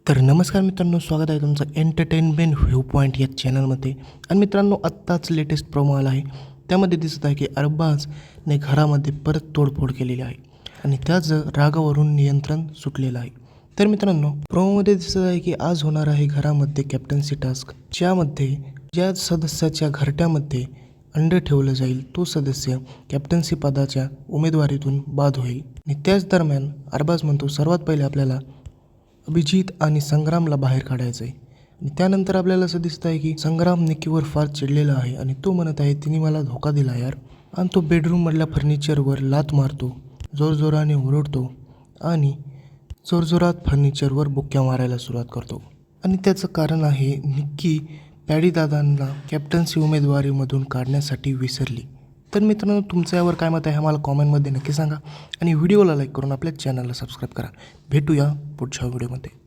तर नमस्कार मित्रांनो, स्वागत आहे तुमचं एंटरटेनमेंट व्ह्यू पॉईंट या चॅनलमध्ये. आणि मित्रांनो, आत्ताच लेटेस्ट प्रोमो आला आहे. त्यामध्ये दिसत आहे की अरबाजने घरामध्ये परत तोडफोड केलेली आहे आणि त्याचं रागावरून नियंत्रण सुटलेलं आहे. तर मित्रांनो, प्रोमोमध्ये दिसत आहे की आज होणार आहे घरामध्ये कॅप्टन्सी टास्क, ज्यामध्ये ज्या सदस्याच्या घरट्यामध्ये अंड ठेवलं जाईल तो सदस्य कॅप्टन्सी पदाच्या उमेदवारीतून बाद होईल. आणि त्याच दरम्यान अरबाज म्हणतो, सर्वात पहिले आपल्याला अभिजित आणि संग्रामला बाहेर काढायचं आहे. आणि त्यानंतर आपल्याला असं दिसतं आहे की संग्राम निक्कीवर फार चिडलेला आहे आणि तो म्हणत आहे, तिने मला धोका दिला यार. आणि तो बेडरूममधल्या फर्निचरवर लाथ मारतो, जोरजोराने ओरडतो आणि जोरजोरात फर्निचरवर बुक्क्या मारायला सुरुवात करतो. आणि त्याचं कारण आहे, निक्की पॅडीदादांना कॅप्टन्सी उमेदवारीमधून काढण्यासाठी विसरली. तर मित्रांनो, तुमचं यावर काय मत आहे आम्हाला कॉमेंटमध्ये नक्की सांगा आणि व्हिडिओला लाईक करून आपल्या चॅनलला सबस्क्राईब करा. भेटूया पुढच्या व्हिडिओमध्ये.